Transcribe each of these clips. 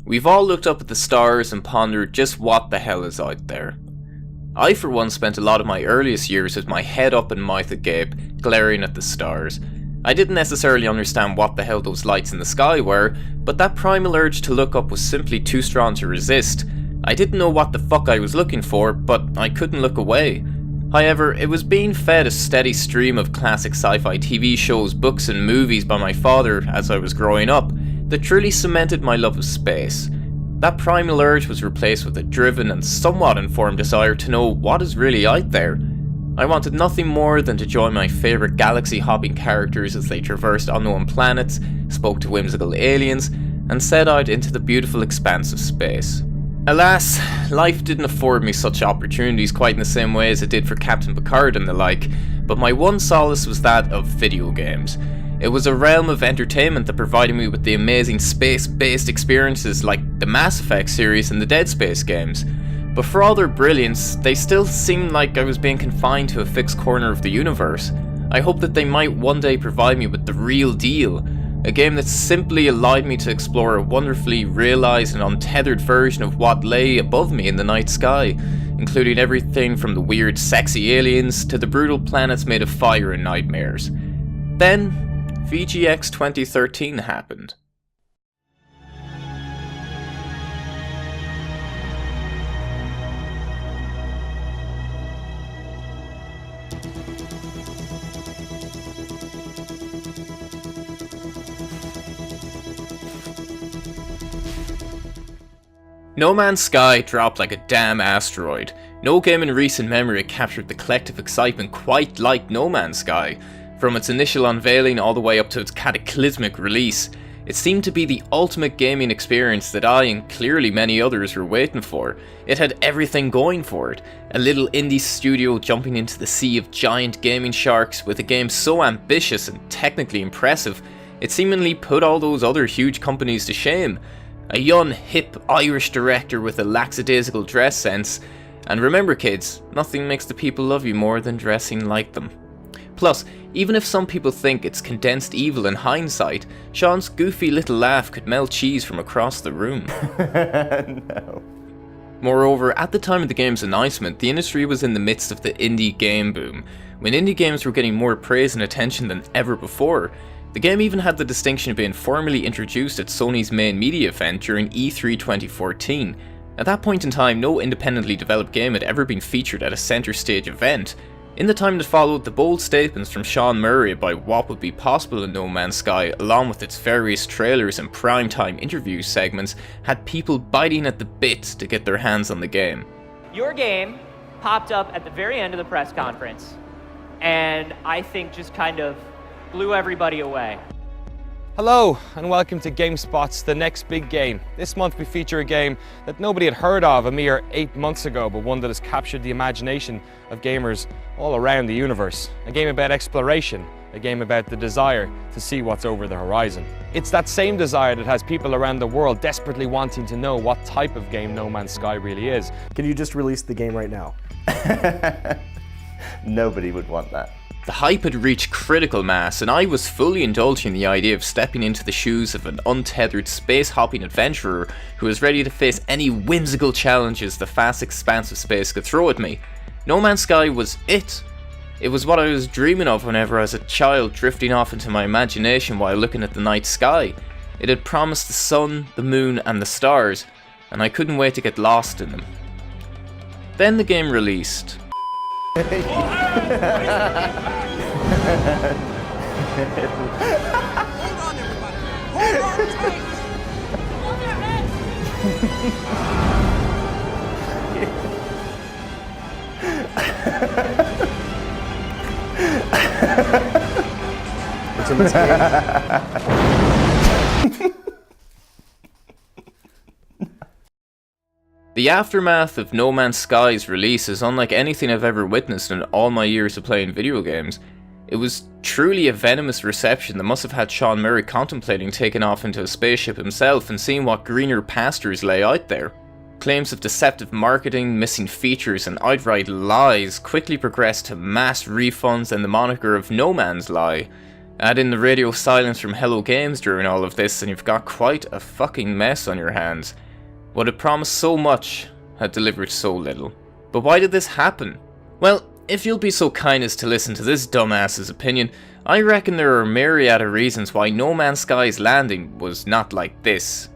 We've all looked up at the stars and pondered just what the hell is out there. I for one spent a lot of my earliest years with my head up and mouth agape, glaring at the stars. I didn't necessarily understand what the hell those lights in the sky were, but that primal urge to look up was simply too strong to resist. I didn't know what the fuck I was looking for, but I couldn't look away. However, it was being fed a steady stream of classic sci-fi TV shows, books and movies by my father as I was growing up that truly cemented my love of space. That primal urge was replaced with a driven and somewhat informed desire to know what is really out there. I wanted nothing more than to join my favourite galaxy-hopping characters as they traversed unknown planets, spoke to whimsical aliens, and set out into the beautiful expanse of space. Alas, life didn't afford me such opportunities quite in the same way as it did for Captain Picard and the like, but my one solace was that of video games. It was a realm of entertainment that provided me with the amazing space-based experiences like the Mass Effect series and the Dead Space games. But for all their brilliance, they still seemed like I was being confined to a fixed corner of the universe. I hope that they might one day provide me with the real deal, a game that simply allowed me to explore a wonderfully realised and untethered version of what lay above me in the night sky, including everything from the weird sexy aliens to the brutal planets made of fire and nightmares. Then, VGX 2013 happened. No Man's Sky dropped like a damn asteroid. No game in recent memory captured the collective excitement quite like No Man's Sky. From its initial unveiling all the way up to its cataclysmic release, it seemed to be the ultimate gaming experience that I and clearly many others were waiting for. It had everything going for it. A little indie studio jumping into the sea of giant gaming sharks with a game so ambitious and technically impressive, it seemingly put all those other huge companies to shame. A young, hip Irish director with a lackadaisical dress sense. And remember kids, nothing makes the people love you more than dressing like them. Plus, even if some people think it's condensed evil in hindsight, Sean's goofy little laugh could melt cheese from across the room. No. Moreover, at the time of the game's announcement, the industry was in the midst of the indie game boom, when indie games were getting more praise and attention than ever before. The game even had the distinction of being formally introduced at Sony's main media event during E3 2014. At that point in time, no independently developed game had ever been featured at a centre stage event. In the time that followed, the bold statements from Sean Murray about what would be possible in No Man's Sky, along with its various trailers and primetime interview segments, had people biting at the bit to get their hands on the game. Your game popped up at the very end of the press conference, and I think just kind of blew everybody away. Hello and welcome to GameSpot's The Next Big Game. This month we feature a game that nobody had heard of a mere 8 months ago, but one that has captured the imagination of gamers all around the universe. A game about exploration, a game about the desire to see what's over the horizon. It's that same desire that has people around the world desperately wanting to know what type of game No Man's Sky really is. Can you just release the game right now? Nobody would want that. The hype had reached critical mass, and I was fully indulging the idea of stepping into the shoes of an untethered space-hopping adventurer who was ready to face any whimsical challenges the vast expanse of space could throw at me. No Man's Sky was it. It was what I was dreaming of whenever I was a child, drifting off into my imagination while looking at the night sky. It had promised the sun, the moon, and the stars, and I couldn't wait to get lost in them. Then the game released. Hold on, everybody! Hold on tight! Hold your head! What's in this game? The aftermath of No Man's Sky's release is unlike anything I've ever witnessed in all my years of playing video games. It was truly a venomous reception that must have had Sean Murray contemplating taking off into a spaceship himself and seeing what greener pastures lay out there. Claims of deceptive marketing, missing features, and outright lies quickly progressed to mass refunds and the moniker of No Man's Lie. Add in the radio silence from Hello Games during all of this and you've got quite a fucking mess on your hands. What had promised so much had delivered so little. But why did this happen? Well, if you'll be so kind as to listen to this dumbass's opinion, I reckon there are a myriad of reasons why No Man's Sky's landing was not like this,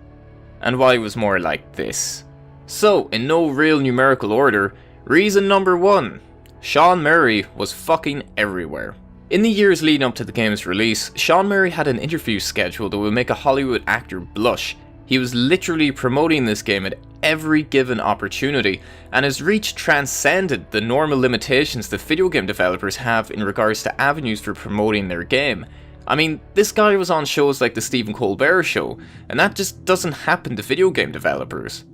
and why it was more like this. So, in no real numerical order, reason number 1, Sean Murray was fucking everywhere. In the years leading up to the game's release, Sean Murray had an interview schedule that would make a Hollywood actor blush. He was literally promoting this game at every given opportunity, and his reach transcended the normal limitations that video game developers have in regards to avenues for promoting their game. I mean, this guy was on shows like the Stephen Colbert Show, and that just doesn't happen to video game developers.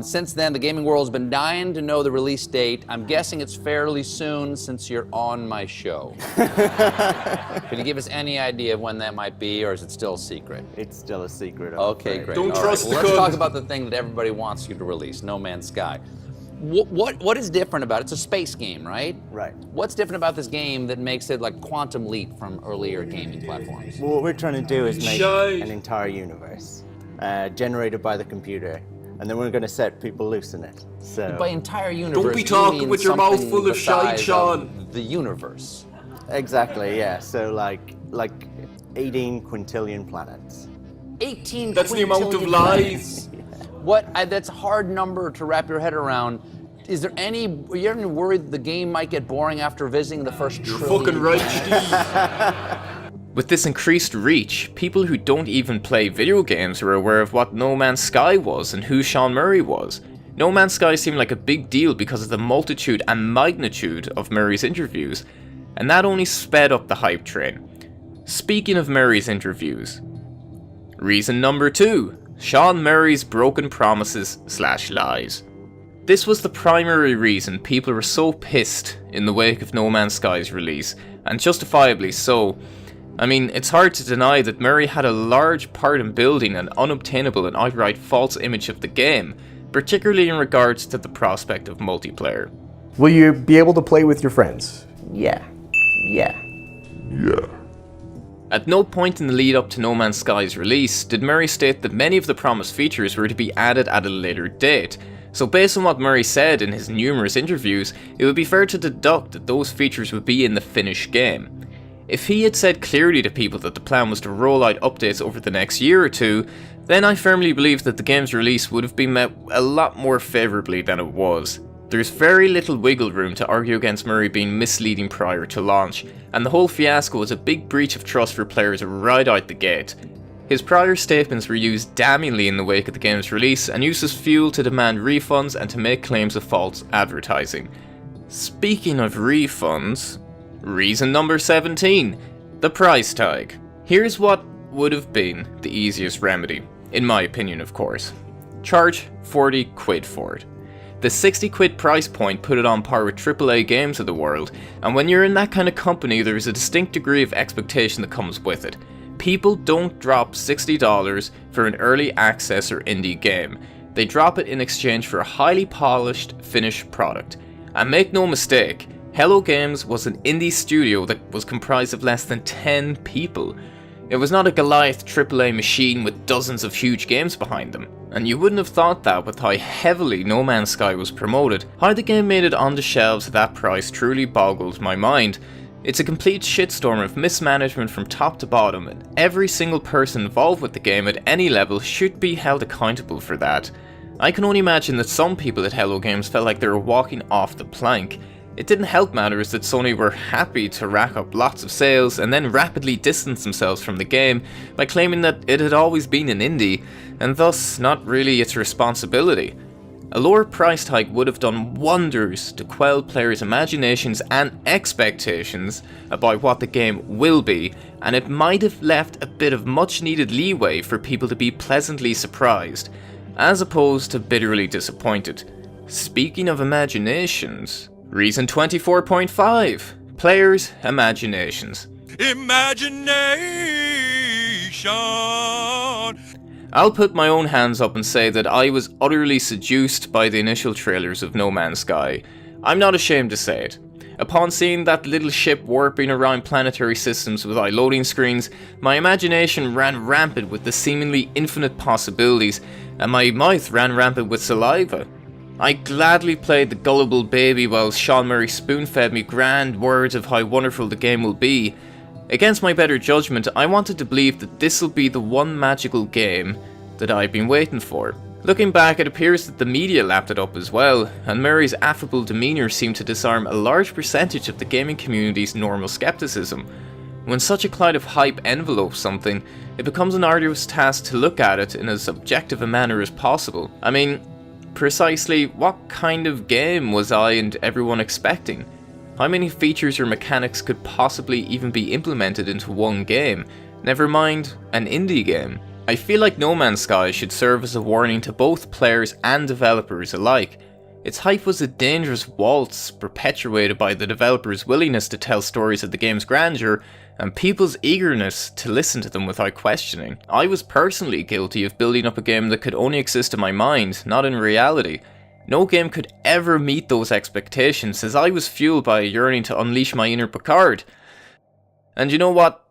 Since then, the gaming world's been dying to know the release date. I'm guessing it's fairly soon since you're on my show. Can you give us any idea of when that might be, or is it still a secret? It's still a secret. Okay, great. Don't All trust right. the Let's code. talk about the thing that everybody wants you to release, No Man's Sky. What is different about it? It's a space game, right? Right. What's different about this game that makes it like quantum leap from earlier gaming platforms? Well, what we're trying to do is make Shite. an entire universe generated by the computer, and then we're going to set people loose in it. So By entire universe, be you talking mean with your mouth something full of the shite, size Sean. of the universe. exactly, yeah. So like 18 quintillion planets. 18 That's the amount of quintillion lies. That's a hard number to wrap your head around. Are you ever worried the game might get boring after visiting the first You're trillion? fucking right, Steve. With this increased reach, people who don't even play video games were aware of what No Man's Sky was and who Sean Murray was. No Man's Sky seemed like a big deal because of the multitude and magnitude of Murray's interviews, and that only sped up the hype train. Speaking of Murray's interviews, reason number 2, Sean Murray's broken promises / lies. This was the primary reason people were so pissed in the wake of No Man's Sky's release, and justifiably so. I mean, it's hard to deny that Murray had a large part in building an unobtainable and outright false image of the game, particularly in regards to the prospect of multiplayer. Will you be able to play with your friends? Yeah. At no point in the lead up to No Man's Sky's release did Murray state that many of the promised features were to be added at a later date, so based on what Murray said in his numerous interviews, it would be fair to deduct that those features would be in the finished game. If he had said clearly to people that the plan was to roll out updates over the next year or two, then I firmly believe that the game's release would have been met a lot more favourably than it was. There's very little wiggle room to argue against Murray being misleading prior to launch, and the whole fiasco was a big breach of trust for players right out the gate. His prior statements were used damningly in the wake of the game's release and used as fuel to demand refunds and to make claims of false advertising. Speaking of refunds, reason number 17, the price tag. Here's what would have been the easiest remedy, in my opinion of course. Charge 40 quid for it. The 60 quid price point put it on par with AAA games of the world, and when you're in that kind of company there is a distinct degree of expectation that comes with it. People don't drop $60 for an early access or indie game. They drop it in exchange for a highly polished, finished product. And make no mistake, Hello Games was an indie studio that was comprised of less than 10 people. It was not a Goliath AAA machine with dozens of huge games behind them. And you wouldn't have thought that with how heavily No Man's Sky was promoted. How the game made it on the shelves at that price truly boggles my mind. It's a complete shitstorm of mismanagement from top to bottom, and every single person involved with the game at any level should be held accountable for that. I can only imagine that some people at Hello Games felt like they were walking off the plank. It didn't help matters that Sony were happy to rack up lots of sales and then rapidly distance themselves from the game by claiming that it had always been an indie, and thus not really its responsibility. A lower price hike would have done wonders to quell players' imaginations and expectations about what the game will be, and it might have left a bit of much needed leeway for people to be pleasantly surprised, as opposed to bitterly disappointed. Speaking of imaginations, reason 24.5, players' imaginations. Imagination. I'll put my own hands up and say that I was utterly seduced by the initial trailers of No Man's Sky. I'm not ashamed to say it. Upon seeing that little ship warping around planetary systems without loading screens, my imagination ran rampant with the seemingly infinite possibilities, and my mouth ran rampant with saliva. I gladly played the gullible baby while Sean Murray spoon-fed me grand words of how wonderful the game will be. Against my better judgment, I wanted to believe that this will be the one magical game that I've been waiting for. Looking back, it appears that the media lapped it up as well, and Murray's affable demeanour seemed to disarm a large percentage of the gaming community's normal skepticism. When such a cloud of hype envelopes something, it becomes an arduous task to look at it in as objective a manner as possible. I mean, precisely what kind of game was I and everyone expecting? How many features or mechanics could possibly even be implemented into one game, never mind an indie game? I feel like No Man's Sky should serve as a warning to both players and developers alike. Its hype was a dangerous waltz perpetuated by the developers' willingness to tell stories of the game's grandeur and people's eagerness to listen to them without questioning. I was personally guilty of building up a game that could only exist in my mind, not in reality. No game could ever meet those expectations, as I was fueled by a yearning to unleash my inner Picard. And you know what?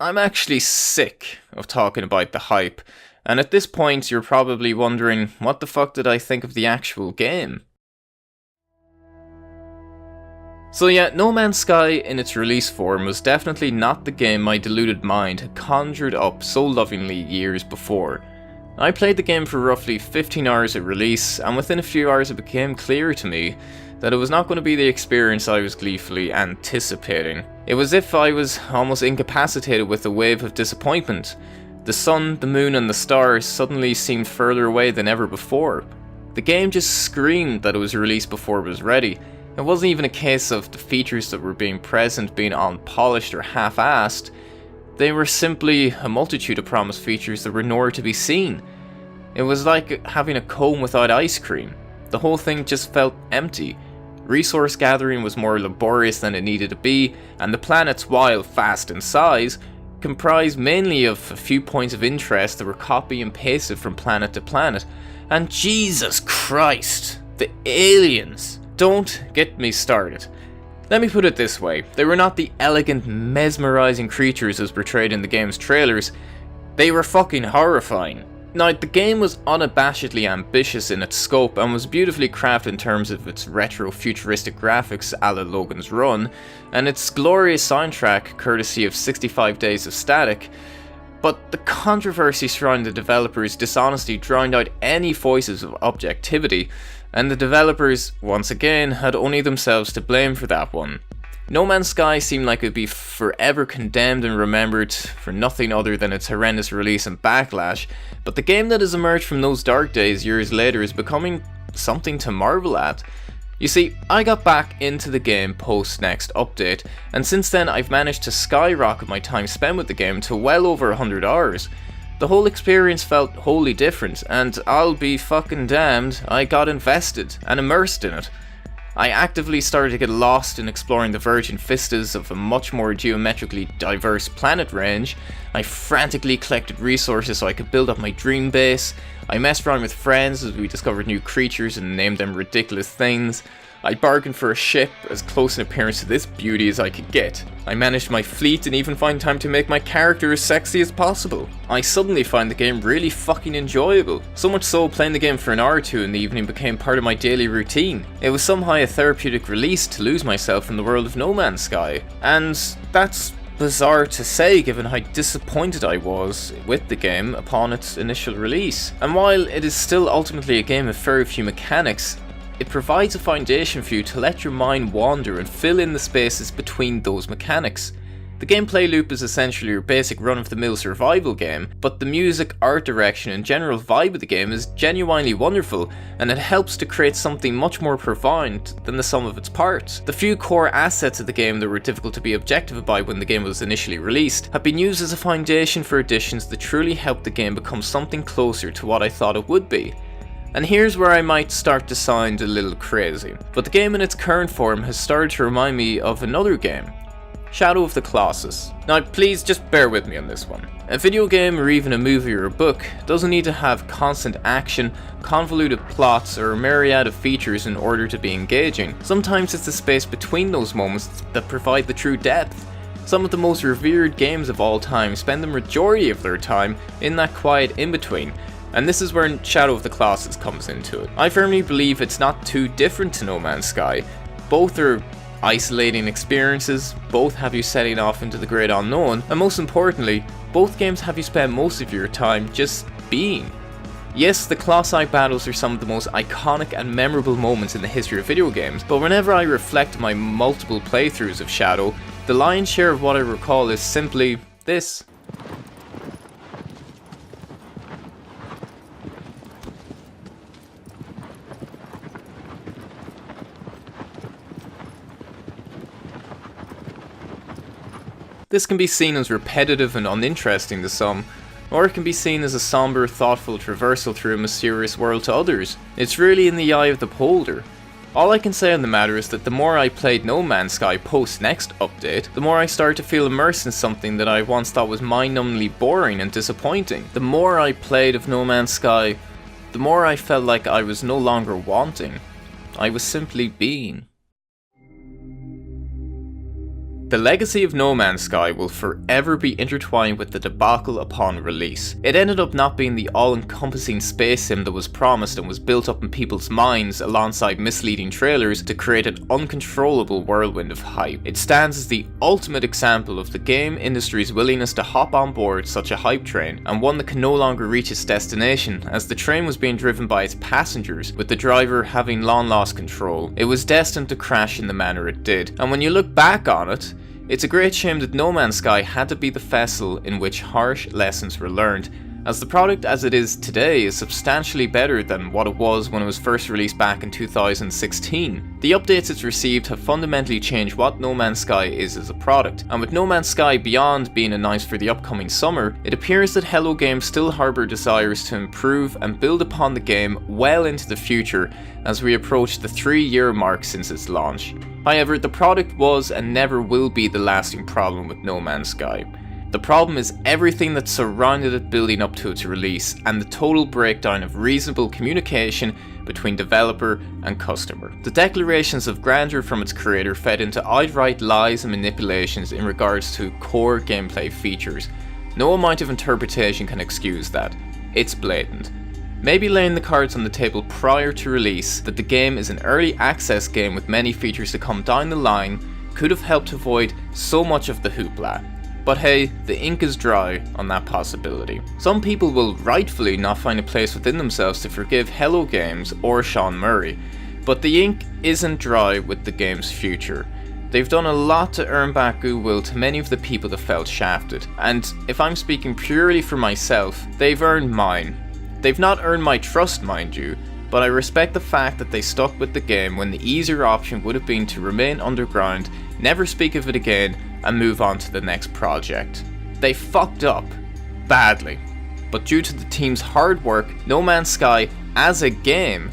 I'm actually sick of talking about the hype, and at this point you're probably wondering, what the fuck did I think of the actual game? So yeah, No Man's Sky in its release form was definitely not the game my deluded mind had conjured up so lovingly years before. I played the game for roughly 15 hours at release, and within a few hours it became clear to me that it was not going to be the experience I was gleefully anticipating. It was as if I was almost incapacitated with a wave of disappointment. The sun, the moon and the stars suddenly seemed further away than ever before. The game just screamed that it was released before it was ready. It wasn't even a case of the features that were being present being unpolished or half-assed. They were simply a multitude of promised features that were nowhere to be seen. It was like having a cone without ice cream. The whole thing just felt empty. Resource gathering was more laborious than it needed to be, and the planets, while vast in size, comprised mainly of a few points of interest that were copy and pasted from planet to planet. And Jesus Christ, the aliens! Don't get me started. Let me put it this way, they were not the elegant, mesmerizing creatures as portrayed in the game's trailers, they were fucking horrifying. Now, the game was unabashedly ambitious in its scope and was beautifully crafted in terms of its retro-futuristic graphics a la Logan's Run, and its glorious soundtrack courtesy of 65 Days of Static, but the controversy surrounding the developers' dishonesty drowned out any voices of objectivity, and the developers, once again, had only themselves to blame for that one. No Man's Sky seemed like it would be forever condemned and remembered for nothing other than its horrendous release and backlash, but the game that has emerged from those dark days years later is becoming something to marvel at. You see, I got back into the game post next update, and since then I've managed to skyrocket my time spent with the game to well over 100 hours. The whole experience felt wholly different, and I'll be fucking damned, I got invested and immersed in it. I actively started to get lost in exploring the virgin vistas of a much more geometrically diverse planet range. I frantically collected resources so I could build up my dream base. I messed around with friends as we discovered new creatures and named them ridiculous things. I bargained for a ship as close in appearance to this beauty as I could get. I managed my fleet and even found time to make my character as sexy as possible. I suddenly found the game really fucking enjoyable. So much so, playing the game for an hour or two in the evening became part of my daily routine. It was somehow a therapeutic release to lose myself in the world of No Man's Sky. And that's bizarre to say given how disappointed I was with the game upon its initial release. And while it is still ultimately a game of very few mechanics, it provides a foundation for you to let your mind wander and fill in the spaces between those mechanics. The gameplay loop is essentially your basic run-of-the-mill survival game, but the music, art direction and general vibe of the game is genuinely wonderful, and it helps to create something much more profound than the sum of its parts. The few core assets of the game that were difficult to be objective about when the game was initially released have been used as a foundation for additions that truly helped the game become something closer to what I thought it would be. And here's where I might start to sound a little crazy, but the game in its current form has started to remind me of another game. Shadow of the Colossus. Now please just bear with me on this one. A video game or even a movie or a book doesn't need to have constant action, convoluted plots, or a myriad of features in order to be engaging. Sometimes it's the space between those moments that provide the true depth. Some of the most revered games of all time spend the majority of their time in that quiet in-between, and this is where Shadow of the Colossus comes into it. I firmly believe it's not too different to No Man's Sky. Both are isolating experiences, both have you setting off into the great unknown, and most importantly, both games have you spend most of your time just being. Yes, the Colossi battles are some of the most iconic and memorable moments in the history of video games, but whenever I reflect on my multiple playthroughs of Shadow, the lion's share of what I recall is simply this. This can be seen as repetitive and uninteresting to some, or it can be seen as a somber, thoughtful traversal through a mysterious world to others. It's really in the eye of the beholder. All I can say on the matter is that the more I played No Man's Sky post next update, the more I started to feel immersed in something that I once thought was mind-numbingly boring and disappointing. The more I played of No Man's Sky, the more I felt like I was no longer wanting. I was simply being. The legacy of No Man's Sky will forever be intertwined with the debacle upon release. It ended up not being the all-encompassing space sim that was promised and was built up in people's minds alongside misleading trailers to create an uncontrollable whirlwind of hype. It stands as the ultimate example of the game industry's willingness to hop on board such a hype train, and one that can no longer reach its destination, as the train was being driven by its passengers, with the driver having long lost control. It was destined to crash in the manner it did, and when you look back on it, it's a great shame that No Man's Sky had to be the vessel in which harsh lessons were learned, as the product as it is today is substantially better than what it was when it was first released back in 2016. The updates it's received have fundamentally changed what No Man's Sky is as a product, and with No Man's Sky Beyond being announced for the upcoming summer, it appears that Hello Games still harbour desires to improve and build upon the game well into the future as we approach the 3-year mark since its launch. However, the product was and never will be the lasting problem with No Man's Sky. The problem is everything that surrounded it building up to its release, and the total breakdown of reasonable communication between developer and customer. The declarations of grandeur from its creator fed into outright lies and manipulations in regards to core gameplay features. No amount of interpretation can excuse that. It's blatant. Maybe laying the cards on the table prior to release that the game is an early access game with many features to come down the line could have helped avoid so much of the hoopla. But hey, the ink is dry on that possibility. Some people will rightfully not find a place within themselves to forgive Hello Games or Sean Murray, but the ink isn't dry with the game's future. They've done a lot to earn back goodwill to many of the people that felt shafted, and if I'm speaking purely for myself, they've earned mine. They've not earned my trust, mind you, but I respect the fact that they stuck with the game when the easier option would have been to remain underground, never speak of it again, and move on to the next project. They fucked up. Badly. But due to the team's hard work, No Man's Sky, as a game,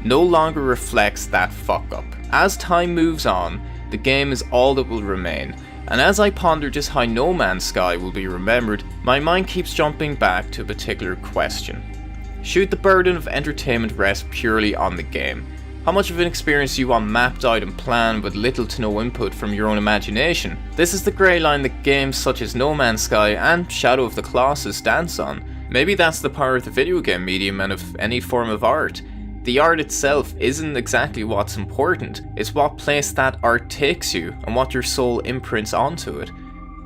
no longer reflects that fuck up. As time moves on, the game is all that will remain, and as I ponder just how No Man's Sky will be remembered, my mind keeps jumping back to a particular question. Should the burden of entertainment rest purely on the game? How much of an experience do you want mapped out and planned with little to no input from your own imagination? This is the grey line that games such as No Man's Sky and Shadow of the Colossus dance on. Maybe that's the power of the video game medium and of any form of art. The art itself isn't exactly what's important, it's what place that art takes you and what your soul imprints onto it.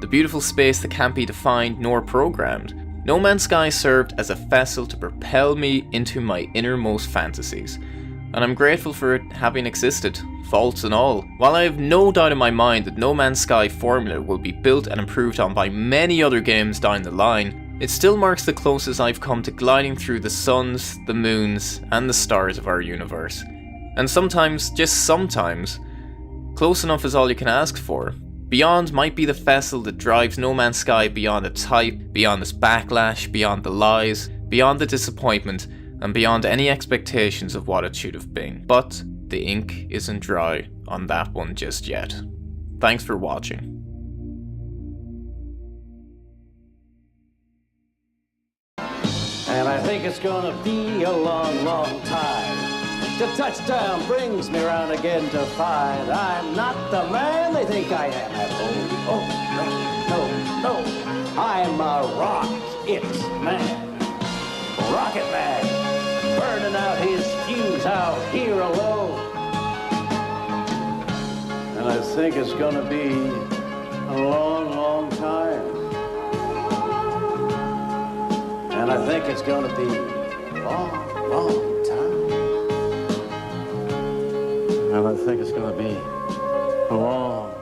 The beautiful space that can't be defined nor programmed. No Man's Sky served as a vessel to propel me into my innermost fantasies, and I'm grateful for it having existed, faults and all. While I have no doubt in my mind that No Man's Sky formula will be built and improved on by many other games down the line, it still marks the closest I've come to gliding through the suns, the moons, and the stars of our universe. And sometimes, just sometimes, close enough is all you can ask for. Beyond might be the vessel that drives No Man's Sky beyond its hype, beyond its backlash, beyond the lies, beyond the disappointment, and beyond any expectations of what it should have been. But the ink isn't dry on that one just yet. Thanks for watching. think it's gonna be a long, long time. The touchdown brings me round again to find I'm not the man they think I am at home. Oh, no. I'm a rocket man. Rocket man. Burning out his fuse out here alone. And I think it's gonna be a long, long time. And I think it's gonna be a long, long time. And I think it's gonna be a long,